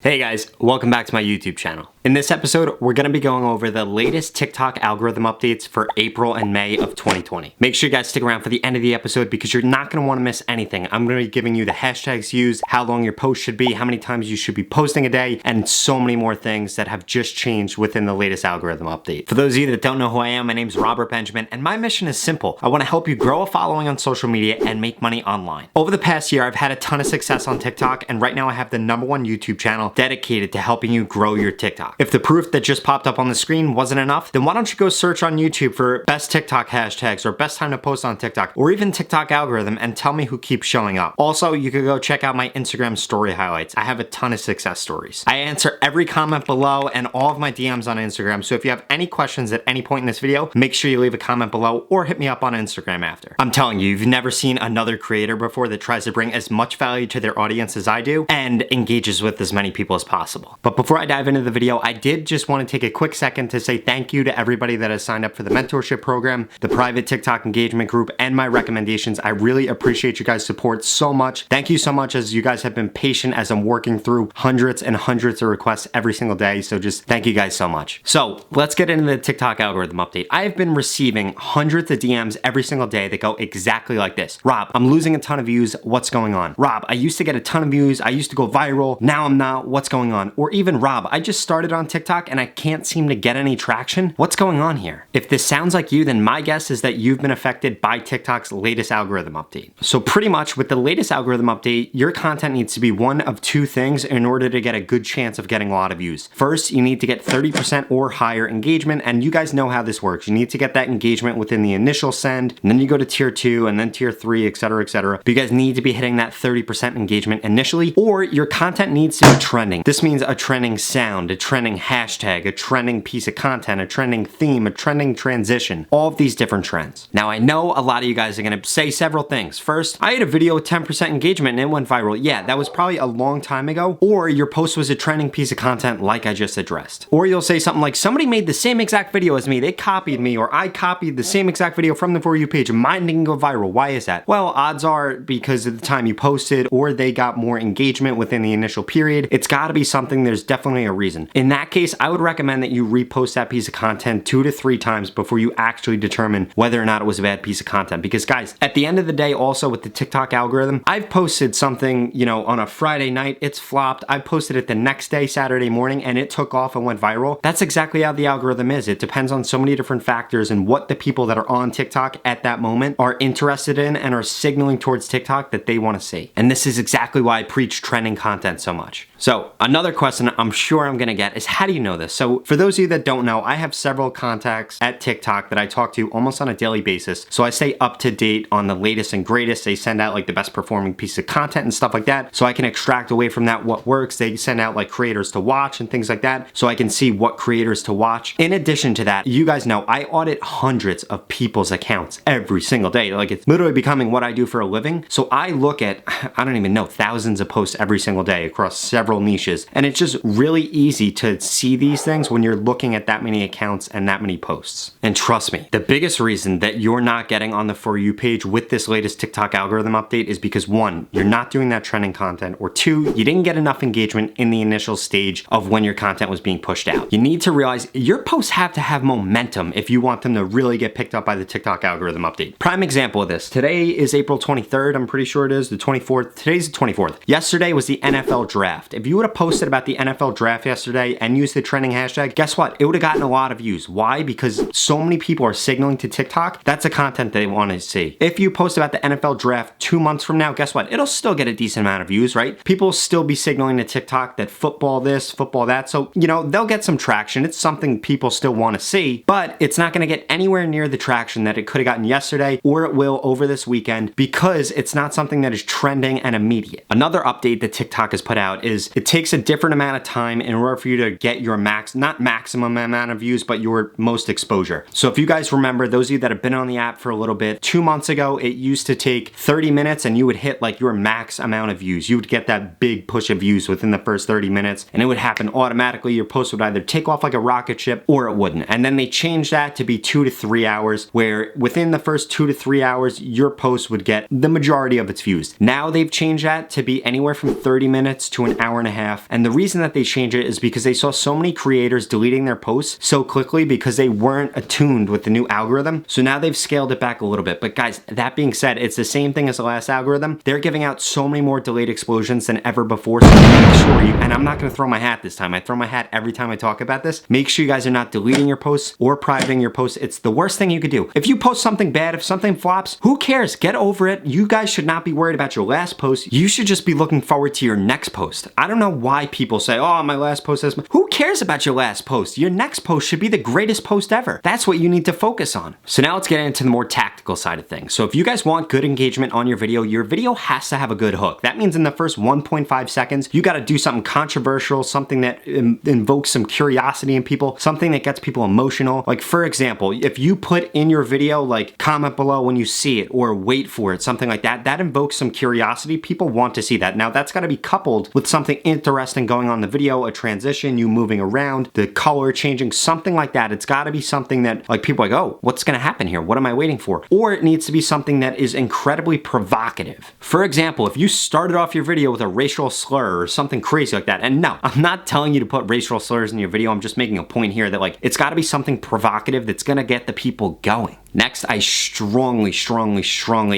Hey guys, welcome back to my YouTube channel. In this episode, we're going to be going over the latest TikTok algorithm updates for April and May of 2020. Make sure you guys stick around for the end of the episode because you're not going to want to miss anything. I'm going to be giving you the hashtags used, how long your post should be, how many times you should be posting a day, and so many more things that have just changed within the latest algorithm update. For those of you that don't know who I am, my name is Robert Benjamin, and my mission is simple. I want to help you grow a following on social media and make money online. Over the past year, I've had a ton of success on TikTok, and right now I have the #1 YouTube channel dedicated to helping you grow your TikTok. If the proof that just popped up on the screen wasn't enough, then why don't you go search on YouTube for best TikTok hashtags or best time to post on TikTok or even TikTok algorithm and tell me who keeps showing up. Also, you could go check out my Instagram story highlights. I have a ton of success stories. I answer every comment below and all of my DMs on Instagram, so if you have any questions at any point in this video, make sure you leave a comment below or hit me up on Instagram after. I'm telling you, you've never seen another creator before that tries to bring as much value to their audience as I do and engages with as many people as possible. But before I dive into the video, I did just want to take a quick second to say thank you to everybody that has signed up for the mentorship program, the private TikTok engagement group, and my recommendations. I really appreciate you guys' support so much. Thank you so much as you guys have been patient as I'm working through hundreds and hundreds of requests every single day. So just thank you guys so much. So let's get into the TikTok algorithm update. I've been receiving hundreds of DMs every single day that go exactly like this. Rob, I'm losing a ton of views. What's going on? Rob, I used to get a ton of views. I used to go viral. Now I'm not. What's going on? Or even Rob, I just started on TikTok and I can't seem to get any traction. What's going on here? If this sounds like you, then my guess is that you've been affected by TikTok's latest algorithm update. So pretty much with the latest algorithm update, your content needs to be one of two things in order to get a good chance of getting a lot of views. First, you need to get 30% or higher engagement, and you guys know how this works. You need to get that engagement within the initial send, and then you go to tier 2 and then tier 3, etc., etc. But you guys need to be hitting that 30% engagement initially, or your content needs to be trending. This means a trending sound, a trending hashtag, a trending piece of content, a trending theme, a trending transition, all of these different trends. Now, I know a lot of you guys are gonna say several things. First, I had a video with 10% engagement and it went viral. Yeah, that was probably a long time ago. Or your post was a trending piece of content like I just addressed. Or you'll say something like, somebody made the same exact video as me, they copied me, or I copied the same exact video from the For You page and mine didn't go viral. Why is that? Well, odds are because of the time you posted or they got more engagement within the initial period. It's gotta be something, there's definitely a reason. In that case, I would recommend that you repost that piece of content 2 to 3 times before you actually determine whether or not it was a bad piece of content. Because guys, at the end of the day, also with the TikTok algorithm, I've posted something, on a Friday night, it's flopped. I posted it the next day, Saturday morning, and it took off and went viral. That's exactly how the algorithm is. It depends on so many different factors and what the people that are on TikTok at that moment are interested in and are signaling towards TikTok that they want to see. And this is exactly why I preach trending content so much. So another question I'm sure I'm gonna get is, how do you know this? So for those of you that don't know, I have several contacts at TikTok that I talk to almost on a daily basis. So I stay up to date on the latest and greatest. They send out like the best performing piece of content and stuff like that. So I can extract away from that what works. They send out like creators to watch and things like that. So I can see what creators to watch. In addition to that, you guys know I audit hundreds of people's accounts every single day. Like it's literally becoming what I do for a living. So I look at, I don't even know, thousands of posts every single day across several niches. And it's just really easy to see these things when you're looking at that many accounts and that many posts. And trust me, the biggest reason that you're not getting on the For You page with this latest TikTok algorithm update is because 1, you're not doing that trending content, or 2, you didn't get enough engagement in the initial stage of when your content was being pushed out. You need to realize your posts have to have momentum if you want them to really get picked up by the TikTok algorithm update. Prime example of this, today is April 23rd, I'm pretty sure it is, the 24th, today's the 24th. Yesterday was the NFL draft. If you would have posted about the NFL draft yesterday and used the trending hashtag, guess what? It would have gotten a lot of views. Why? Because so many people are signaling to TikTok that's the content they want to see. If you post about the NFL draft 2 months from now, guess what? It'll still get a decent amount of views, right? People will still be signaling to TikTok that football this, football that. So, they'll get some traction. It's something people still want to see, but it's not going to get anywhere near the traction that it could have gotten yesterday, or it will over this weekend, because it's not something that is trending and immediate. Another update that TikTok has put out is it takes a different amount of time in order for you to get your not maximum amount of views, but your most exposure. So if you guys remember, those of you that have been on the app for a little bit, 2 months ago, it used to take 30 minutes and you would hit like your max amount of views. You would get that big push of views within the first 30 minutes and it would happen automatically. Your post would either take off like a rocket ship or it wouldn't. And then they changed that to be 2 to 3 hours, where within the first 2 to 3 hours, your post would get the majority of its views. Now they've changed that to be anywhere from 30 minutes to an hour and 1.5. And the reason that they changed it is because they saw so many creators deleting their posts so quickly because they weren't attuned with the new algorithm. So now they've scaled it back a little bit. But guys, that being said, it's the same thing as the last algorithm. They're giving out so many more delayed explosions than ever before. So make sure you, and I'm not going to throw my hat this time. I throw my hat every time I talk about this. Make sure you guys are not deleting your posts or privating your posts. It's the worst thing you could do. If you post something bad, if something flops, who cares? Get over it. You guys should not be worried about your last post. You should just be looking forward to your next post. I don't know why people say, oh, my last post has... Who cares about your last post? Your next post should be the greatest post ever. That's what you need to focus on. So now let's get into the more tactical side of things. So if you guys want good engagement on your video has to have a good hook. That means in the first 1.5 seconds, you got to do something controversial, something that invokes some curiosity in people, something that gets people emotional. Like for example, if you put in your video, like comment below when you see it or wait for it, something like that, that invokes some curiosity. People want to see that. Now that's got to be coupled with something interesting going on in the video, a transition, you moving around, the color changing, something like that. It's got to be something that like people are like, oh, what's going to happen here? What am I waiting for? Or it needs to be something that is incredibly provocative. For example, if you started off your video with a racial slur or something crazy like that, and no, I'm not telling you to put racial slurs in your video, I'm just making a point here that like, it's got to be something provocative that's going to get the people going. Next, I strongly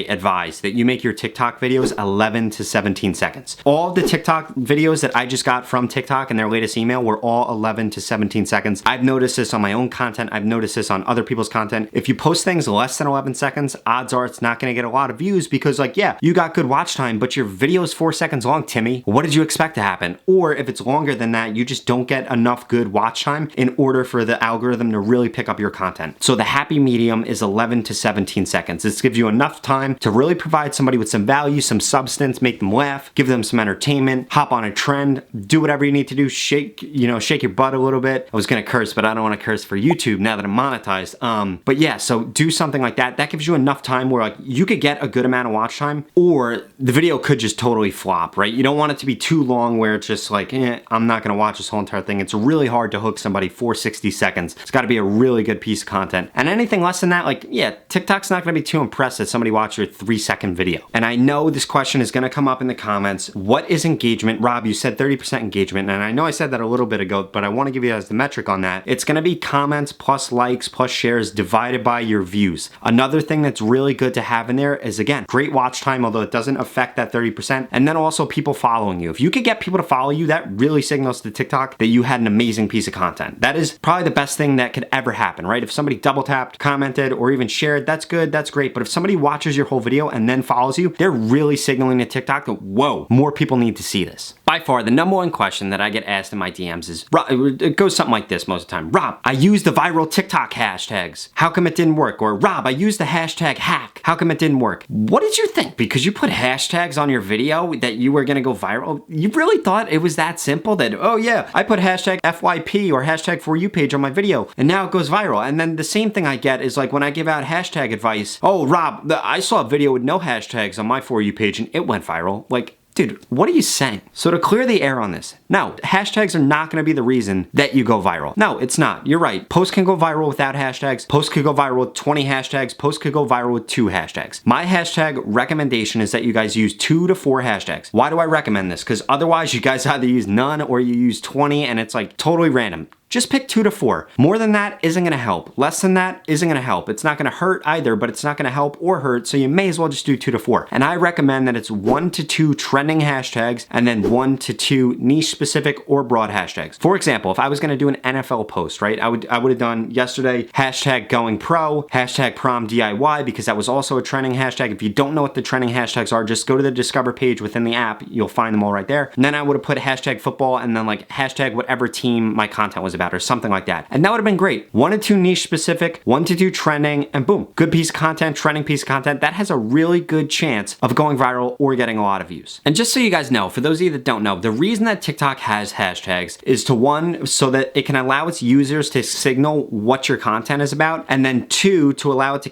advise that you make your TikTok videos 11 to 17 seconds. All the TikTok videos that I just got from TikTok in their latest email were all 11 to 17 seconds. I've noticed this on my own content. I've noticed this on other people's content. If you post things less than 11 seconds, odds are it's not going to get a lot of views because like, yeah, you got good watch time, but your video is 4 seconds long, Timmy. What did you expect to happen? Or if it's longer than that, you just don't get enough good watch time in order for the algorithm to really pick up your content. So the happy medium is 11 to 17 seconds. This gives you enough time to really provide somebody with some value, some substance, make them laugh, give them some entertainment, hop on a trend, do whatever you need to do, shake your butt a little bit. I was gonna curse, but I don't want to curse for YouTube now that I'm monetized. But yeah, so do something like that. That gives you enough time where like you could get a good amount of watch time, or the video could just totally flop, right? You don't want it to be too long where it's just like, I'm not gonna watch this whole entire thing. It's really hard to hook somebody for 60 seconds. It's gotta be a really good piece of content. And anything less than that, like, yeah, TikTok's not gonna be too impressed if somebody watched your 3-second video. And I know this question is gonna come up in the comments. What is engagement? Rob, you said 30% engagement, and I know I said that a little bit ago, but I wanna give you guys the metric on that. It's gonna be comments plus likes plus shares divided by your views. Another thing that's really good to have in there is, again, great watch time, although it doesn't affect that 30%, and then also people following you. If you could get people to follow you, that really signals to TikTok that you had an amazing piece of content. That is probably the best thing that could ever happen, right? If somebody double tapped, commented, or even shared, that's good, that's great. But if somebody watches your whole video and then follows you, they're really signaling to TikTok that, whoa, more people need to see this. By far, the number one question that I get asked in my DMs is, it goes something like this most of the time. Rob, I used the viral TikTok hashtags. How come it didn't work? Or Rob, I used the hashtag hack. How come it didn't work? What did you think? Because you put hashtags on your video that you were gonna go viral? You really thought it was that simple that, oh yeah, I put hashtag FYP or hashtag For You page on my video and now it goes viral. And then the same thing I get is like when I give out hashtag advice, oh Rob, I saw a video with no hashtags on my For You page and it went viral. Like, dude, what are you saying? So to clear the air on this, no, hashtags are not gonna be the reason that you go viral. No, it's not. You're right. Posts can go viral without hashtags. Posts could go viral with 20 hashtags. Posts could go viral with 2 hashtags. My hashtag recommendation is that you guys use 2 to 4 hashtags. Why do I recommend this? Because otherwise you guys either use none or you use 20 and it's like totally random. Just pick 2 to 4. More than that isn't gonna help. Less than that isn't gonna help. It's not gonna hurt either, but it's not gonna help or hurt, so you may as well just do 2 to 4. And I recommend that it's 1 to 2 trending hashtags and then 1 to 2 niche specific or broad hashtags. For example, if I was gonna do an NFL post, right, I would have done yesterday hashtag going pro, hashtag prom DIY, because that was also a trending hashtag. If you don't know what the trending hashtags are, just go to the Discover page within the app. You'll find them all right there. And then I would have put hashtag football and then like hashtag whatever team my content was about or something like that. And that would have been great. 1 to 2 niche specific, 1 to 2 trending, and boom, good piece of content, trending piece of content. That has a really good chance of going viral or getting a lot of views. And just so you guys know, for those of you that don't know, the reason that TikTok has hashtags is to 1, so that it can allow its users to signal what your content is about, and then 2, to allow it to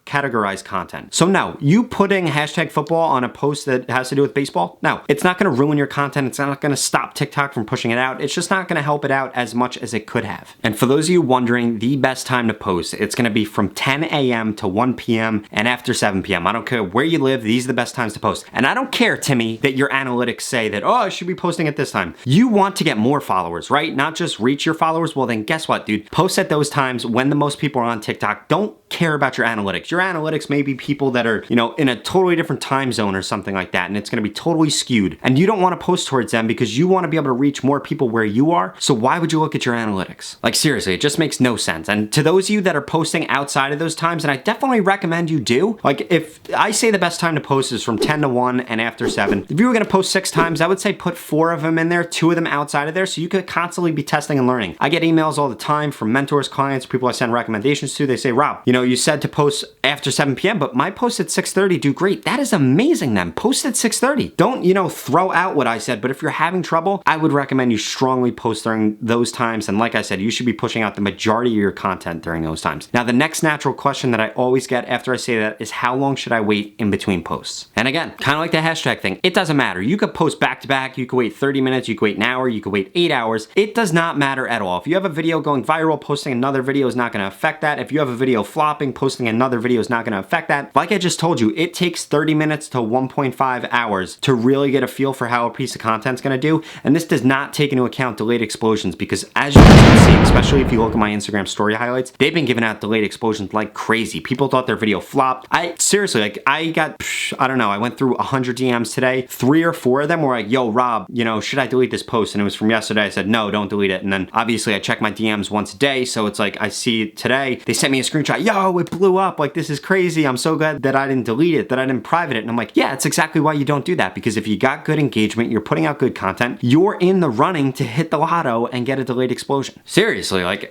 categorize content. So no, you putting hashtag football on a post that has to do with baseball, no, it's not gonna ruin your content. It's not gonna stop TikTok from pushing it out. It's just not gonna help it out as much as it could have. And for those of you wondering, the best time to post, it's gonna be from 10 a.m. to 1 p.m. and after 7 p.m. I don't care where you live, these are the best times to post. And I don't care, Timmy, that your analytics say that, oh, I should be posting at this time. You want to get more followers, right? Not just reach your followers. Well, then guess what, dude? Post at those times when the most people are on TikTok. Don't care about your analytics. Your analytics may be people that are, in a totally different time zone or something like that, and it's gonna be totally skewed. And you don't wanna post towards them because you wanna be able to reach more people where you are. So why would you look at your analytics? Like seriously, it just makes no sense. And to those of you that are posting outside of those times, and I definitely recommend you do, like if I say the best time to post is from 10 to 1 and after 7, if you were gonna post 6 times, I would say put 4 of them in there, 2 of them outside of there, so you could constantly be testing and learning. I get emails all the time from mentors, clients, people I send recommendations to. They say, Rob, you said to post after 7 p.m., but my post at 6:30 do great. That is amazing then. Post at 6:30. Don't, throw out what I said, but if you're having trouble, I would recommend you strongly post during those times. And like I said, you should be pushing out the majority of your content during those times. Now, the next natural question that I always get after I say that is how long should I wait in between posts? And again, kind of like the hashtag thing, it doesn't matter. You could post back to back, you could wait 30 minutes, you could wait an hour, you could wait 8 hours. It does not matter at all. If you have a video going viral, posting another video is not going to affect that. If you have a video flopping, posting another video is not going to affect that. Like I just told you, it takes 30 minutes to 1.5 hours to really get a feel for how a piece of content is going to do. And this does not take into account delayed explosions, because as you guys can see, especially if you look at my Instagram story highlights, they've been giving out delayed explosions like crazy. People thought their video flopped. Seriously, I don't know, I went through 100 DMs today. 3 or 4 of them were like, yo, Rob, should I delete this post? And it was from yesterday. I said, no, don't delete it. And then obviously I check my DMs once a day. So it's like, I see it today. They sent me a screenshot. Yo, it blew up. Like, this is crazy. I'm so glad that I didn't delete it, that I didn't private it. And I'm like, yeah, it's exactly why you don't do that. Because if you got good engagement, you're putting out good content, you're in the running to hit the lotto and get a delayed explosion. Seriously, like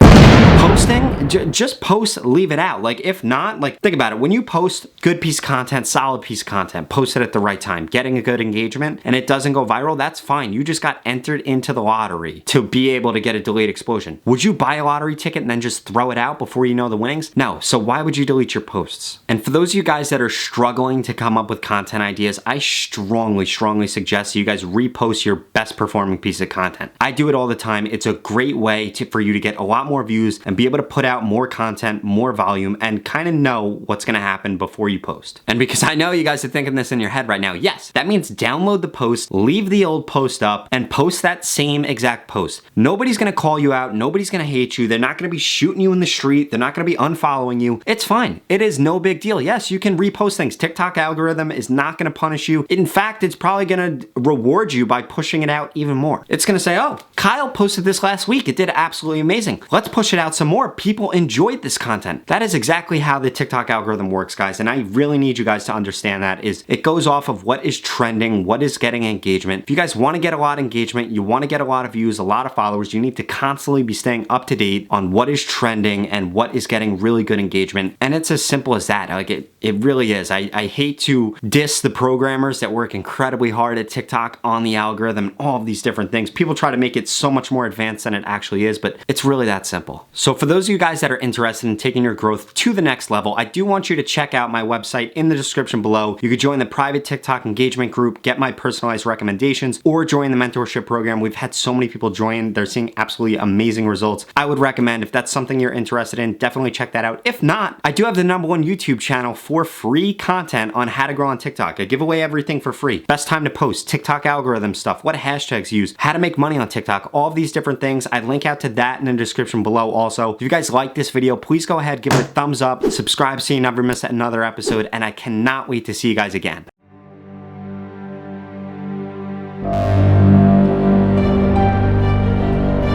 posting, just post, leave it out. Like if not, like think about it. When you post good piece of content, solid piece of content, post it at the right time, getting a good engagement, and it doesn't go viral, that's fine. You just got entered into the lottery to be able to get a delayed explosion. Would you buy a lottery ticket and then just throw it out before you know the winnings? No. So why would you delete your posts? And for those of you guys that are struggling to come up with content ideas, I strongly suggest you guys repost your best performing piece of content. I do it all the time. It's a great way for you to get a lot more views and be able to put out more content, more volume, and kind of know what's going to happen before you post. And because I know you guys are thinking this in your head right now, yes, that means download the post, leave the old post up, and post that same exact post. Nobody's going to call you out. Nobody's going to hate you. They're not going to be shooting you in the street. They're not going to be unfollowing you. It's fine. It is no big deal. Yes, you can repost things. TikTok algorithm is not going to punish you. In fact, it's probably going to reward you by pushing it out even more. It's going to say, oh, Kyle posted this last week. It did absolutely amazing. Let's push it out some more. People enjoyed this content. That is exactly how the TikTok algorithm works, guys. And I really need you guys to understand that is it goes off of what is trending, what is getting engagement. If you guys want to get a lot of engagement, you want to get a lot of views, a lot of followers, you need to constantly be staying up to date on what is trending and what is getting really good engagement. And it's as simple as that. Like it really is. I hate to diss the programmers that work incredibly hard at TikTok on the algorithm, all of these different things. People try to make it so much more advanced than it actually is, but it's really that simple. So for those of you guys that are interested in taking your growth to the next level, I do want you to check out my website in the description below. You could join the private TikTok engagement group, get my personalized recommendations, or join the mentorship program. We've had so many people join. They're seeing absolutely amazing results. I would recommend, if that's something you're interested in, definitely check that out. If not, I do have the #1 YouTube channel for free content on how to grow on TikTok. I give away everything for free. Best time to post, TikTok algorithm stuff, what hashtags use, how to make money on TikTok, all of these different things. I link out to that in the description below also. If you guys like this video, please go ahead, give it a thumbs up, subscribe so you never miss another episode, and I cannot wait to see you guys again.